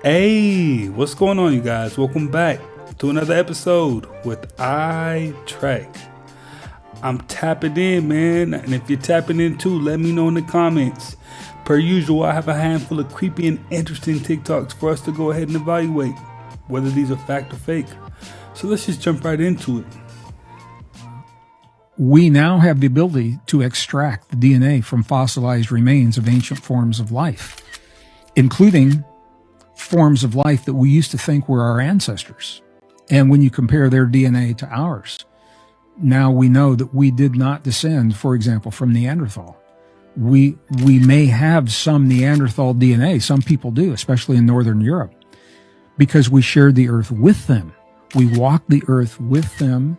Hey, what's going on, you guys? Welcome back to another episode with I Track. I'm tapping in, man, and if you're tapping in too, let me know in the comments. Per usual, I have a handful of creepy and interesting TikToks for us to go ahead and evaluate whether these are fact or fake. So let's just jump right into it. We now have the ability to extract the DNA from fossilized remains of ancient forms of life, including forms of life that we used to think were our ancestors. And when you compare their DNA to ours, now we know that we did not descend, for example, from Neanderthal. We may have some Neanderthal DNA, some people do, especially in Northern Europe, because we shared the earth with them. We walked the earth with them.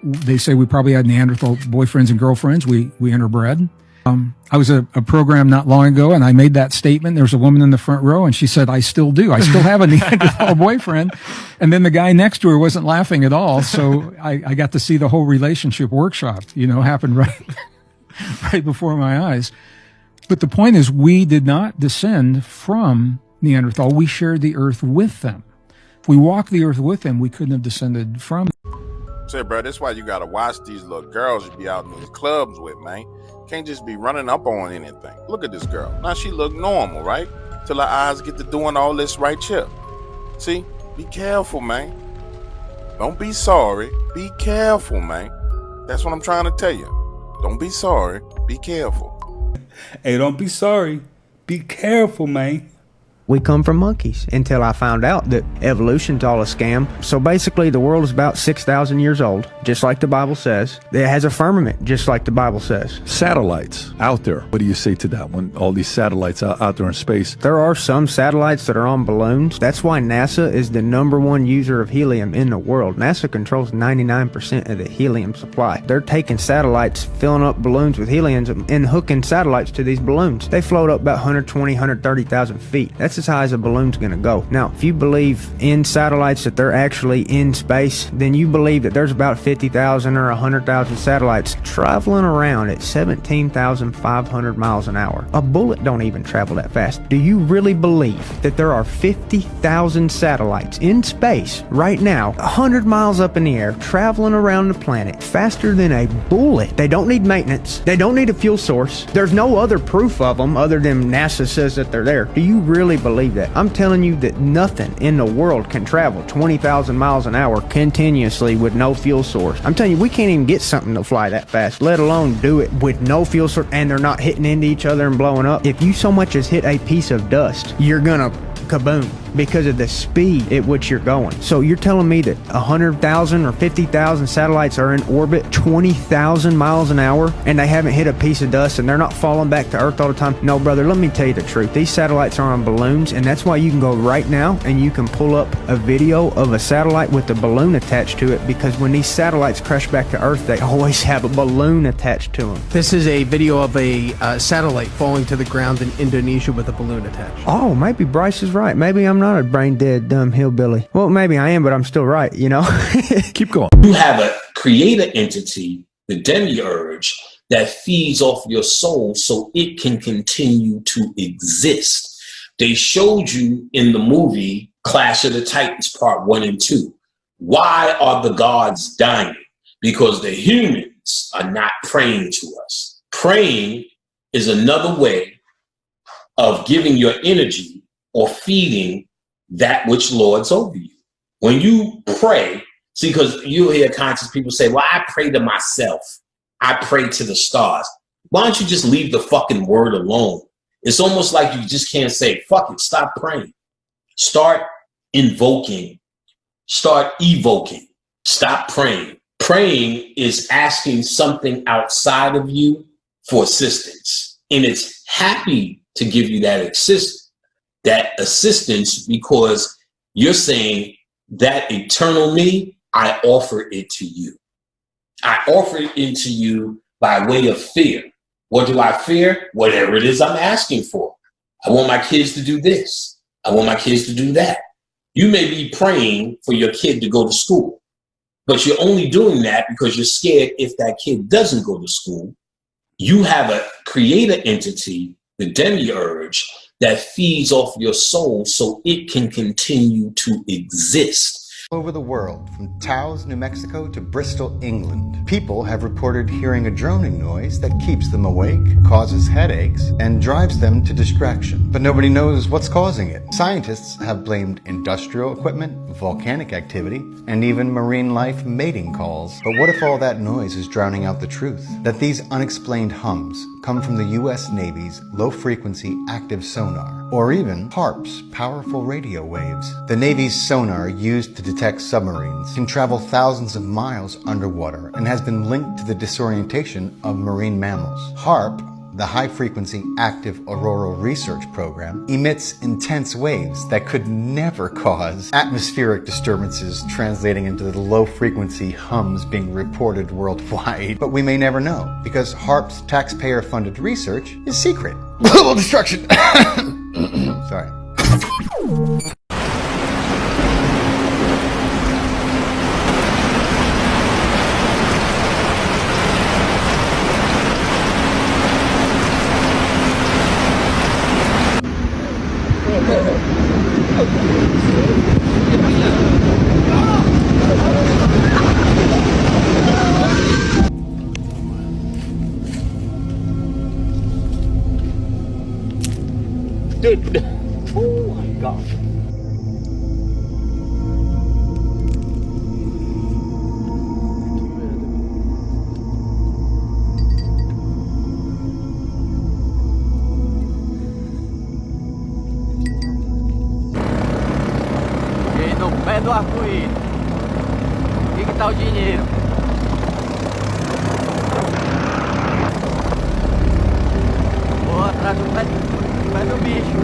They say we probably had Neanderthal boyfriends and girlfriends. We interbred. I was a program not long ago, and I made that statement. There was a woman in the front row, and she said, I still do. I still have a Neanderthal boyfriend. And then the guy next to her wasn't laughing at all. So I got to see the whole relationship workshop, happen right before my eyes. But the point is, we did not descend from Neanderthal. We shared the earth with them. If we walked the earth with them, we couldn't have descended from them. Say, bro, that's why you gotta watch these little girls you be out in these clubs with, man. Can't just be running up on anything. Look at this girl. Now she look normal, right? Till her eyes get to doing all this right here. See? Be careful, man. Don't be sorry. Be careful, man. That's what I'm trying to tell you. Don't be sorry. Be careful. Hey, don't be sorry. Be careful, man. We come from monkeys until I found out that evolution's all a scam. So basically the world is about 6,000 years old, just like the Bible says. It has a firmament, just like the Bible says. Satellites out there. What do you say to that when all these satellites out there in space? There are some satellites that are on balloons. That's why NASA is the #1 user of helium in the world. NASA controls 99% of the helium supply. They're taking satellites, filling up balloons with helium and hooking satellites to these balloons. They float up about 120, 130,000 feet. That's as high as a balloon's gonna go. Now, if you believe in satellites that they're actually in space, then you believe that there's about 50,000 or 100,000 satellites traveling around at 17,500 miles an hour. A bullet don't even travel that fast. Do you really believe that there are 50,000 satellites in space right now, 100 miles up in the air, traveling around the planet faster than a bullet? They don't need maintenance. They don't need a fuel source. There's no other proof of them other than NASA says that they're there. Do you really believe that? I'm telling you that nothing in the world can travel 20,000 miles an hour continuously with no fuel source. I'm telling you, we can't even get something to fly that fast, let alone do it with no fuel source, and they're not hitting into each other and blowing up. If you so much as hit a piece of dust, you're gonna kaboom because of the speed at which you're going. So you're telling me that 100,000 or 50,000 satellites are in orbit 20,000 miles an hour and they haven't hit a piece of dust and they're not falling back to Earth all the time? No, brother, let me tell you the truth. These satellites are on balloons, and that's why you can go right now and you can pull up a video of a satellite with a balloon attached to it, because when these satellites crash back to Earth, they always have a balloon attached to them. This is a video of a satellite falling to the ground in Indonesia with a balloon attached. Oh, maybe Bryce is right. Maybe I'm not a brain dead, dumb hillbilly. Well, maybe I am, but I'm still right, Keep going. You have a creator entity, the demiurge, that feeds off your soul so it can continue to exist. They showed you in the movie Clash of the Titans Part 1 and 2. Why are the gods dying? Because the humans are not praying to us. Praying is another way of giving your energy or feeding that which lords over you. When you pray, see, because you hear conscious people say, well, I pray to myself. I pray to the stars. Why don't you just leave the fucking word alone? It's almost like you just can't say, fuck it, stop praying. Start invoking. Start evoking. Stop praying. Praying is asking something outside of you for assistance. And it's happy to give you that assistance because you're saying that eternal me, I offer it to you. I offer it into you by way of fear. What do I fear? Whatever it is I'm asking for. I want my kids to do this. I want my kids to do that. You may be praying for your kid to go to school, but you're only doing that because you're scared if that kid doesn't go to school. You have a creator entity, the demiurge, that feeds off your soul so it can continue to exist. Over the world, from Taos, New Mexico to Bristol, England, people have reported hearing a droning noise that keeps them awake, causes headaches, and drives them to distraction. But nobody knows what's causing it. Scientists have blamed industrial equipment, volcanic activity, and even marine life mating calls. But what if all that noise is drowning out the truth? That these unexplained hums come from the U.S. Navy's low-frequency active sonar, or even HAARP's powerful radio waves. The Navy's sonar, used to detect submarines, can travel thousands of miles underwater and has been linked to the disorientation of marine mammals. HAARP, the high-frequency active auroral research program, emits intense waves that could never cause atmospheric disturbances, translating into the low-frequency hums being reported worldwide. But we may never know, because HAARP's taxpayer-funded research is secret. Global destruction! Sorry. Dude, oh my God. E no pé do arco-íris. E que tá o dinheiro? Vou atrás do pé do bicho.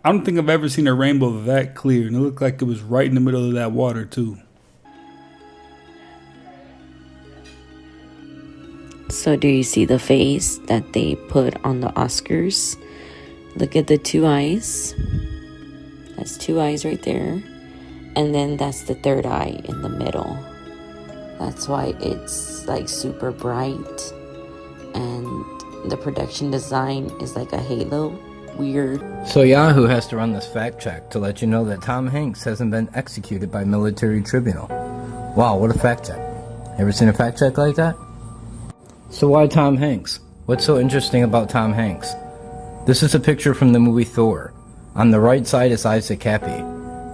I don't think I've ever seen a rainbow that clear, and it looked like it was right in the middle of that water too. So do you see the face that they put on the Oscars? Look at the two eyes. That's two eyes right there. And then that's the third eye in the middle. That's why it's like super bright. And the production design is like a halo. Weird. So Yahoo has to run this fact check to let you know that Tom Hanks hasn't been executed by military tribunal. Wow, what a fact check. Ever seen a fact check like that? So why Tom Hanks? What's so interesting about Tom Hanks? This is a picture from the movie Thor. On the right side is Isaac Cappy.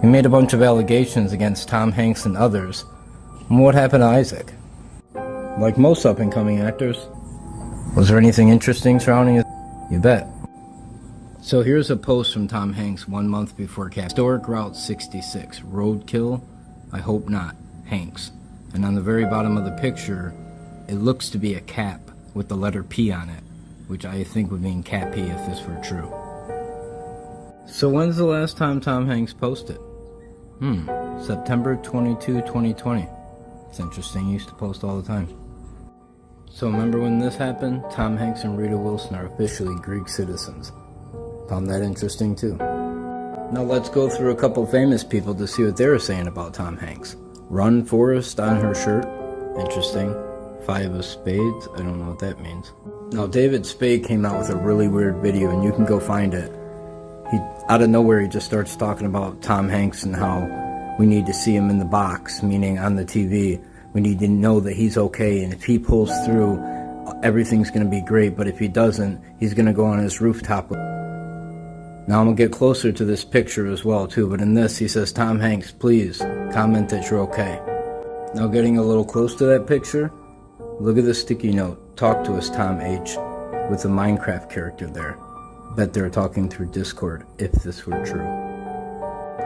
He made a bunch of allegations against Tom Hanks and others. And what happened to Isaac? Like most up-and-coming actors. Was there anything interesting surrounding it? You bet. So here's a post from Tom Hanks 1 month before Cap. Historic Route 66. Roadkill? I hope not. Hanks. And on the very bottom of the picture, it looks to be a cap with the letter P on it, which I think would mean Cat P if this were true. So when's the last time Tom Hanks posted? September 22, 2020. It's interesting, he used to post all the time. So remember when this happened? Tom Hanks and Rita Wilson are officially Greek citizens. Found that interesting too. Now let's go through a couple famous people to see what they were saying about Tom Hanks. Run Forest on her shirt. Interesting. 5 of Spades. I don't know what that means. Now David Spade came out with a really weird video, and you can go find it. He, out of nowhere, he just starts talking about Tom Hanks and how we need to see him in the box, meaning on the TV. We need to know that he's okay, and if he pulls through, everything's going to be great, but if he doesn't, he's going to go on his rooftop. Now I'm going to get closer to this picture as well too, but in this he says, Tom Hanks, please comment that you're okay. Now getting a little close to that picture, look at the sticky note, talk to us Tom H, with the Minecraft character there. Bet they're talking through Discord, if this were true.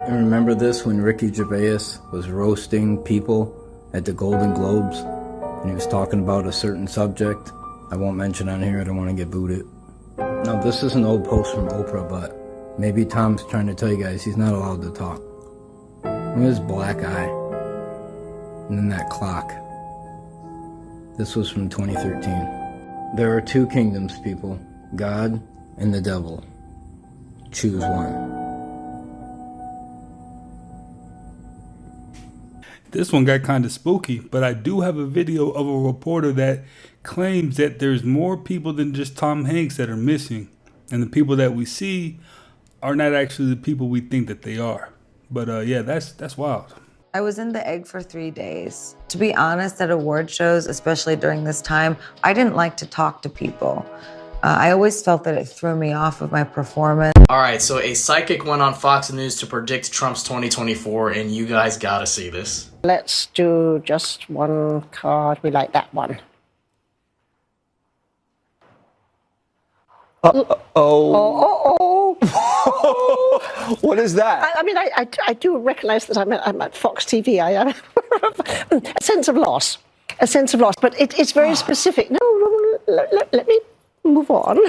And remember this when Ricky Gervais was roasting people at the Golden Globes, and he was talking about a certain subject? I won't mention on here, I don't want to get booted. Now this is an old post from Oprah, but maybe Tom's trying to tell you guys he's not allowed to talk. Look at his black eye. And then that clock. This was from 2013. There are 2 kingdoms, people. God and the devil. Choose one. This one got kind of spooky, but I do have a video of a reporter that claims that there's more people than just Tom Hanks that are missing. And the people that we see are not actually the people we think that they are. But yeah, that's wild. I was in the egg for 3 days. To be honest, at award shows, especially during this time, I didn't like to talk to people. I always felt that it threw me off of my performance. All right, so a psychic went on Fox News to predict Trump's 2024, and you guys gotta see this. Let's do just one card. We like that one. What is that? I mean, I do recognize that I'm at Fox TV. I am a sense of loss. A sense of loss, but it's very specific. No, let me move on.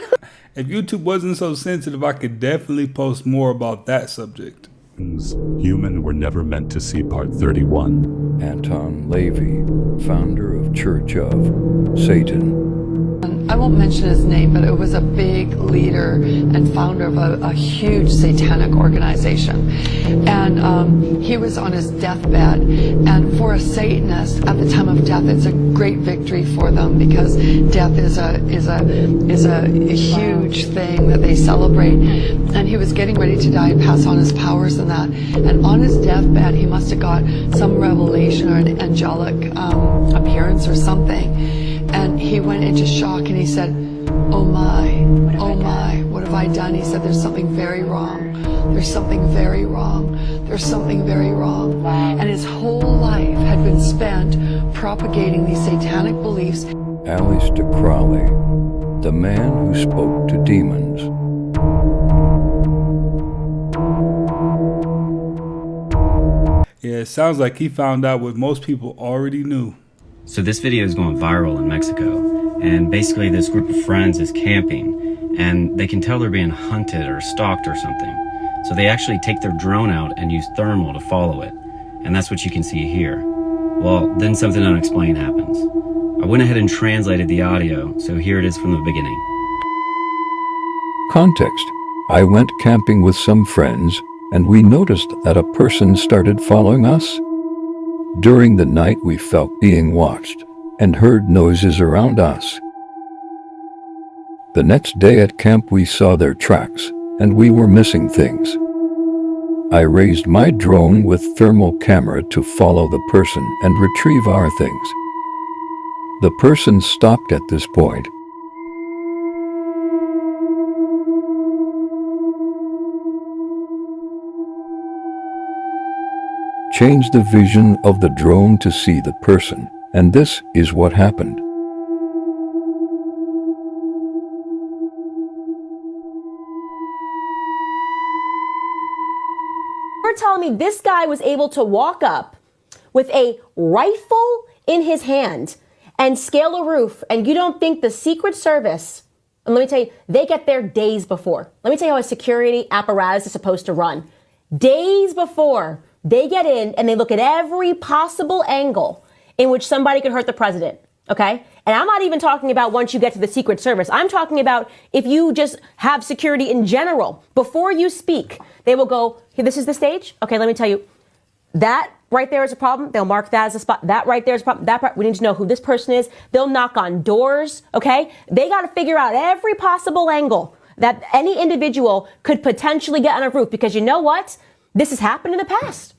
If YouTube wasn't so sensitive, I could definitely post more about that subject. Human Were Never Meant to See Part 31. Anton Lavey, founder of Church of Satan. I won't mention his name, but it was a big leader and founder of a huge satanic organization. And he was on his deathbed. And for a Satanist, at the time of death, it's a great victory for them because death is a huge thing that they celebrate. And he was getting ready to die and pass on his powers and that. And on his deathbed, he must have got some revelation or an angelic appearance or something. And he went into shock and he said, oh my, what have I done? He said, there's something very wrong. There's something very wrong. There's something very wrong. And his whole life had been spent propagating these satanic beliefs. Aleister Crowley, the man who spoke to demons. Yeah, it sounds like he found out what most people already knew. So this video is going viral in Mexico, and basically this group of friends is camping, and they can tell they're being hunted or stalked or something. So they actually take their drone out and use thermal to follow it, and that's what you can see here. Well, then something unexplained happens. I went ahead and translated the audio, so here it is from the beginning. Context. I went camping with some friends, and we noticed that a person started following us. During the night we felt being watched, and heard noises around us. The next day at camp we saw their tracks, and we were missing things. I raised my drone with thermal camera to follow the person and retrieve our things. The person stopped at this point. Changed the vision of the drone to see the person, and this is what happened. You're telling me this guy was able to walk up with a rifle in his hand and scale a roof, and you don't think the Secret Service, and let me tell you, they get there days before. Let me tell you how a security apparatus is supposed to run. Days before. They get in and they look at every possible angle in which somebody could hurt the president, okay? And I'm not even talking about once you get to the Secret Service. I'm talking about if you just have security in general. Before you speak, they will go, here, this is the stage? Okay, let me tell you, that right there is a problem. They'll mark that as a spot. That right there is a problem. We need to know who this person is. They'll knock on doors, okay? They got to figure out every possible angle that any individual could potentially get on a roof, because you know what? This has happened in the past.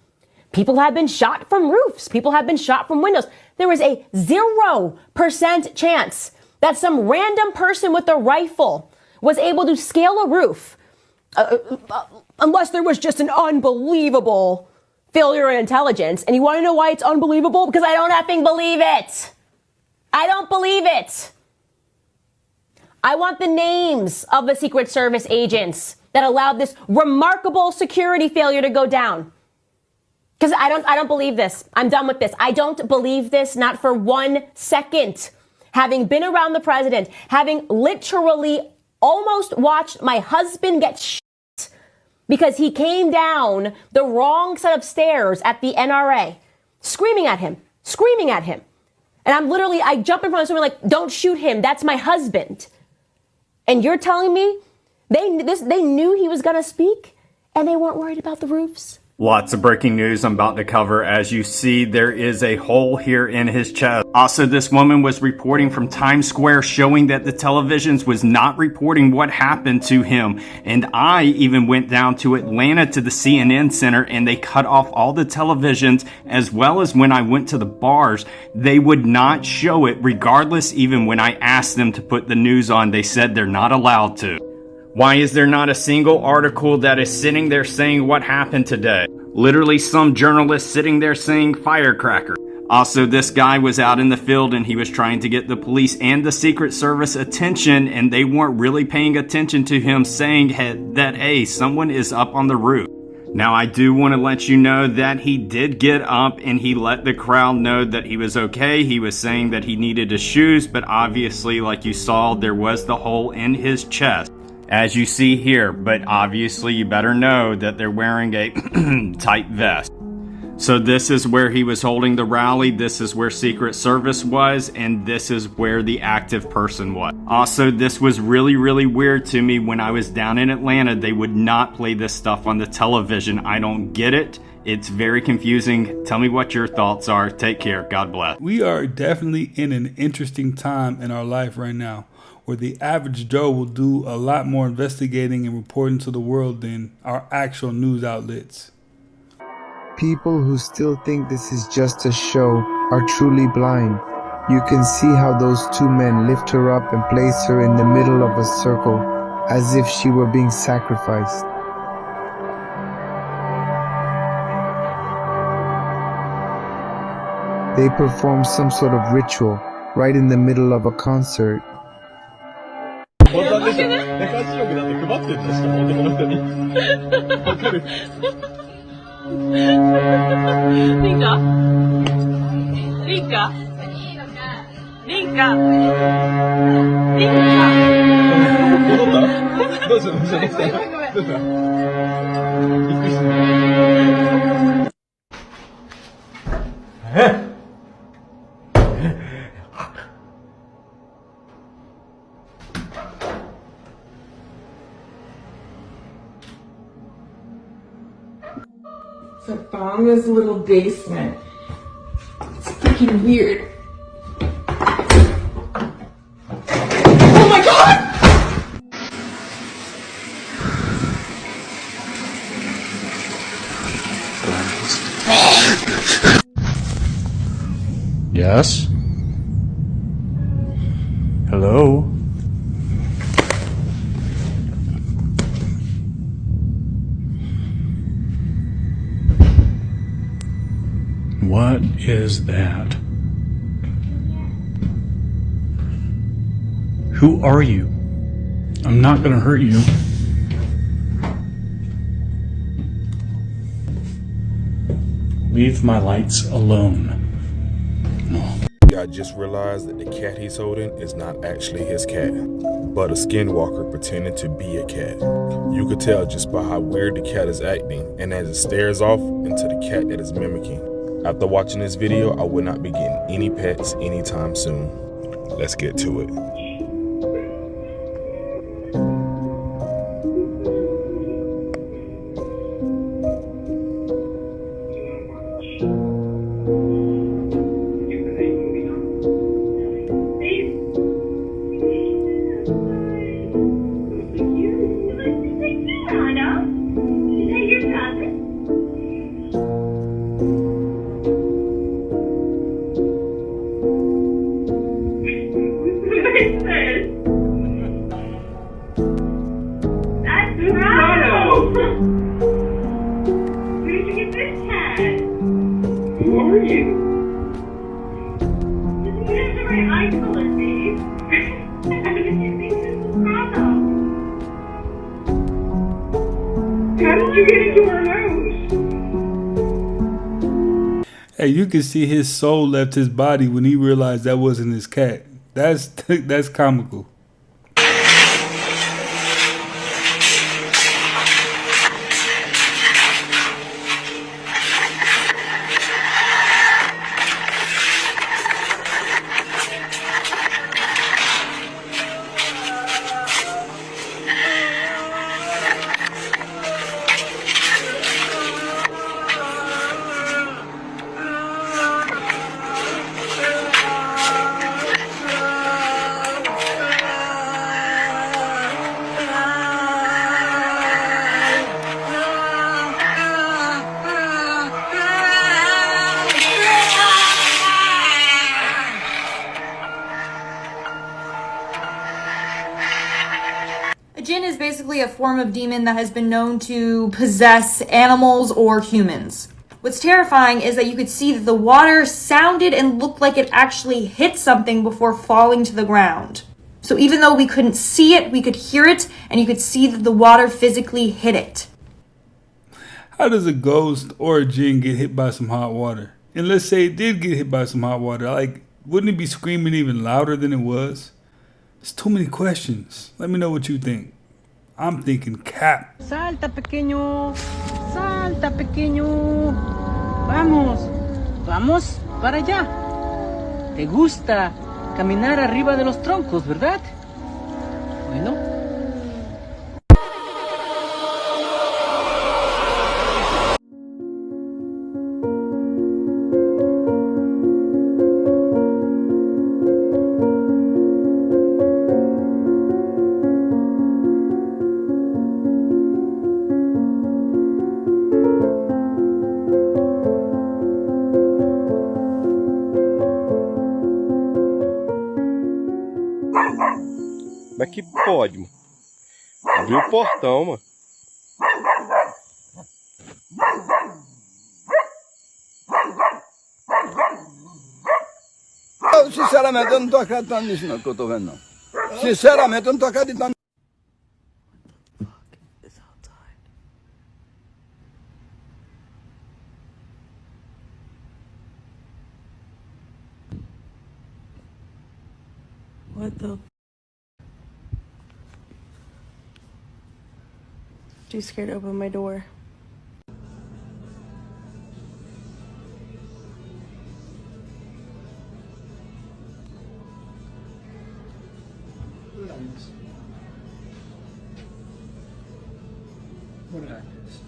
People have been shot from roofs. People have been shot from windows. There is a 0% chance that some random person with a rifle was able to scale a roof, unless there was just an unbelievable failure in intelligence. And you want to know why it's unbelievable? Because I don't effing believe it. I don't believe it. I want the names of the Secret Service agents that allowed this remarkable security failure to go down. Because I don't believe this. I'm done with this. I don't believe this, not for 1 second. Having been around the president, having literally almost watched my husband get shot because he came down the wrong set of stairs at the NRA, screaming at him. And I jump in front of someone like, don't shoot him. That's my husband. And you're telling me they knew he was going to speak and they weren't worried about the roofs? Lots of breaking news I'm about to cover. As you see, there is a hole here in his chest. Also, this woman was reporting from Times Square showing that the televisions was not reporting what happened to him. And I even went down to Atlanta to the CNN Center and they cut off all the televisions, as well as when I went to the bars, they would not show it regardless. Even when I asked them to put the news on, they said they're not allowed to. Why is there not a single article that is sitting there saying what happened today? Literally some journalist sitting there saying firecracker. Also, this guy was out in the field and he was trying to get the police and the Secret Service attention, and they weren't really paying attention to him saying that, hey, someone is up on the roof. Now, I do want to let you know that he did get up and he let the crowd know that he was okay. He was saying that he needed his shoes, but obviously, like you saw, there was the hole in his chest, as you see here. But obviously, you better know that they're wearing a tight vest. So this is where he was holding the rally, this is where Secret Service was, and this is where the active person was. Also, this was really, really weird to me when I was down in Atlanta. They would not play this stuff on the television. I don't get it. It's very confusing. Tell me what your thoughts are. Take care. God bless. We are definitely in an interesting time in our life right now, where the average Joe will do a lot more investigating and reporting to the world than our actual news outlets. People who still think this is just a show are truly blind. You can see how those two men lift her up and place her in the middle of a circle, as if she were being sacrificed. They perform some sort of ritual right in the middle of a concert. So I found this little basement. It's freaking weird. Oh my god! Yes? Hello? What is that? Who are you? I'm not gonna hurt you. Leave my lights alone. I just realized that the cat he's holding is not actually his cat, but a skinwalker pretending to be a cat. You could tell just by how weird the cat is acting, and as it stares off into the cat that is mimicking. After watching this video, I will not be getting any pets anytime soon. Let's get to it. Hey, you can see his soul left his body when he realized that wasn't his cat. That's comical. jinn is basically a form of demon that has been known to possess animals or humans. What's terrifying is that you could see that the water sounded and looked like it actually hit something before falling to the ground. So even though we couldn't see it, we could hear it, and you could see that the water physically hit it. How does a ghost or a jinn get hit by some hot water? And let's say it did get hit by some hot water, like, wouldn't it be screaming even louder than it was? It's too many questions. Let me know what you think. I'm thinking cap. Salta, pequeño. Salta, pequeño. Vamos. Vamos para allá. ¿Te gusta caminar arriba de los troncos, verdad? Bueno. Mas que pode, mano? Abriu o portão, mano. Sinceramente, eu não tô acreditando nisso não, que eu tô vendo não. Sinceramente, eu não tô acreditando. What the? Too scared to open my door. What actors?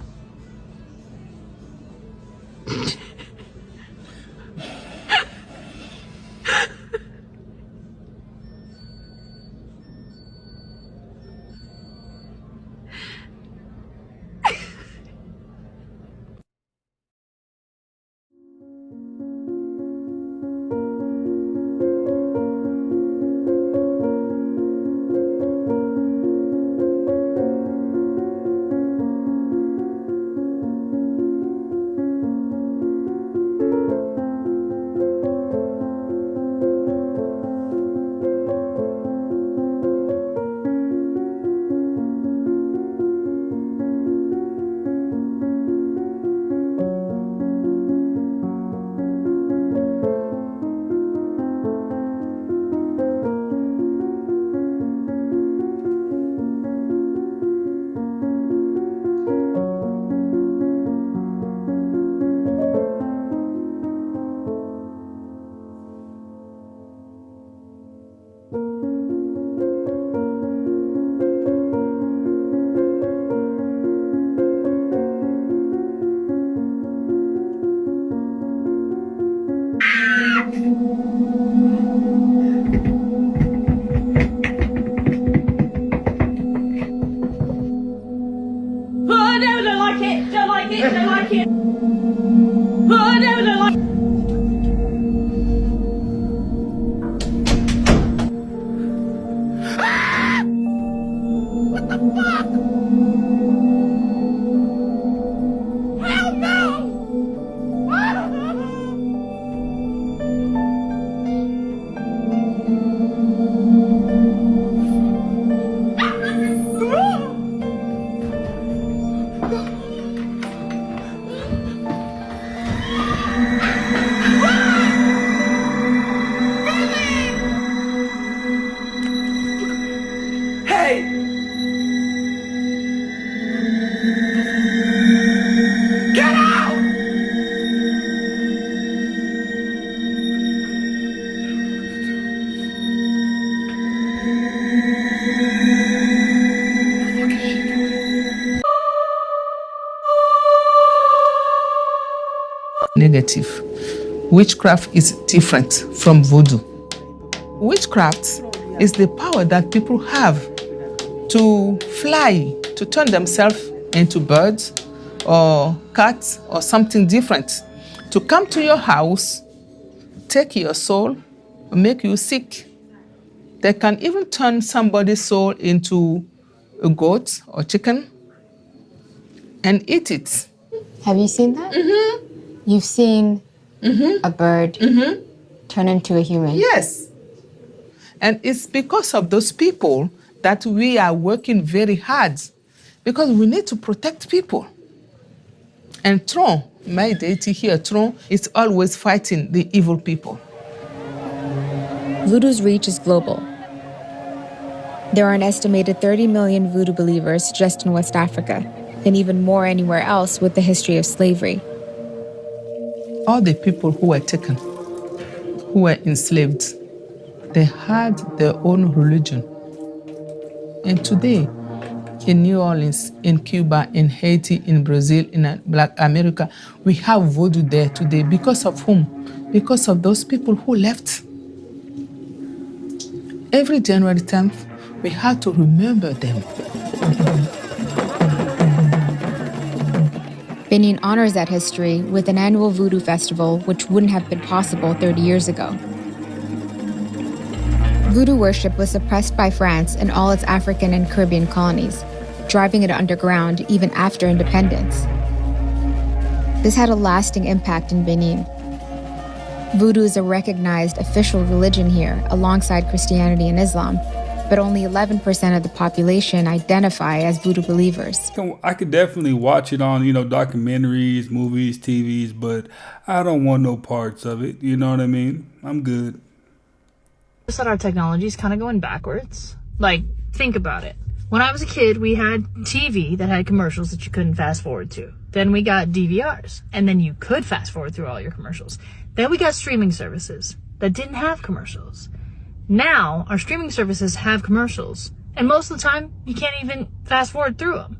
Negative. Witchcraft is different from voodoo. Witchcraft is the power that people have to fly, to turn themselves into birds or cats or something different, to come to your house, take your soul, make you sick. They can even turn somebody's soul into a goat or chicken and eat it. Have you seen that? You've seen a bird turn into a human? Yes. And it's because of those people that we are working very hard, because we need to protect people. And Tron, my deity here, Tron, is always fighting the evil people. Voodoo's reach is global. There are an estimated 30 million voodoo believers just in West Africa, and even more anywhere else with the history of slavery. All the people who were taken, who were enslaved, they had their own religion. And today, in New Orleans, in Cuba, in Haiti, in Brazil, in Black America, we have voodoo there today. Because of whom? Because of those people who left. Every January 10th, we have to remember them. Benin honors that history with an annual voodoo festival, which wouldn't have been possible 30 years ago. Voodoo worship was suppressed by France and all its African and Caribbean colonies, driving it underground even after independence. This had a lasting impact in Benin. Voodoo is a recognized official religion here, alongside Christianity and Islam, but only 11% of the population identify as voodoo believers. I could definitely watch it on, documentaries, movies, TVs, but I don't want no parts of it. You know what I mean? I'm good. That our technology is kind of going backwards. Like, think about it. When I was a kid, we had TV that had commercials that you couldn't fast forward to. Then we got DVRs, and then you could fast forward through all your commercials. Then we got streaming services that didn't have commercials. Now, our streaming services have commercials, and most of the time, you can't even fast forward through them.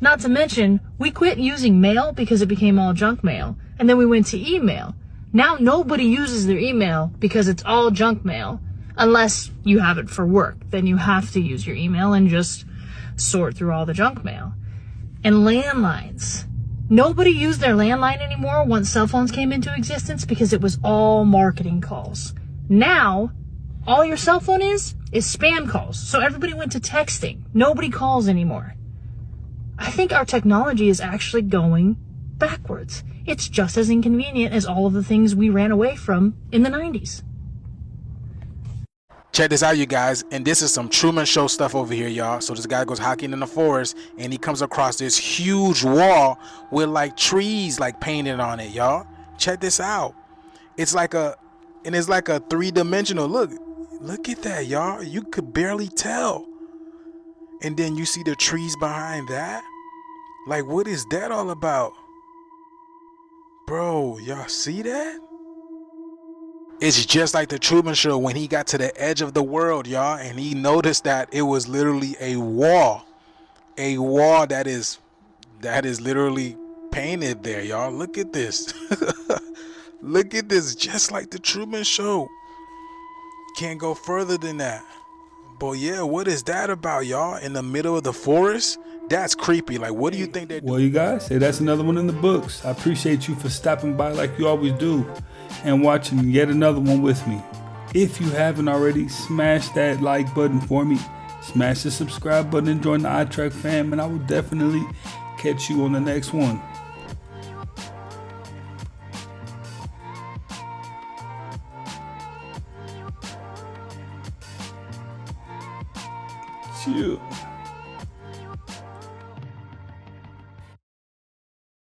Not to mention, we quit using mail because it became all junk mail, and then we went to email. Now nobody uses their email because it's all junk mail, unless you have it for work. Then you have to use your email and just sort through all the junk mail. And landlines. Nobody used their landline anymore once cell phones came into existence because it was all marketing calls. Now, all your cell phone is spam calls. So everybody went to texting. Nobody calls anymore. I think our technology is actually going backwards. It's just as inconvenient as all of the things we ran away from in the 90s. Check this out, you guys, and this is some Truman Show stuff over here, y'all. So this guy goes hiking in the forest, and he comes across this huge wall with like trees like painted on it, y'all. Check this out. It's like a three-dimensional look. Look at that, y'all. You could barely tell. And then you see the trees behind that. Like, what is that all about? Bro, y'all see that? It's just like the Truman Show when he got to the edge of the world, y'all, and he noticed that it was literally a wall that is literally painted there, y'all. Look at this. Look at this, just like the Truman Show. Can't go further than that. But yeah, what is that about, y'all? In the middle of the forest? That's creepy. Like, what do you think they're doing? Well, you guys, say that's another one in the books. I appreciate you for stopping by like you always do and watching yet another one with me. If you haven't already, smash that like button for me. Smash the subscribe button and join the iTrack fam, and I will definitely catch you on the next one. Chill.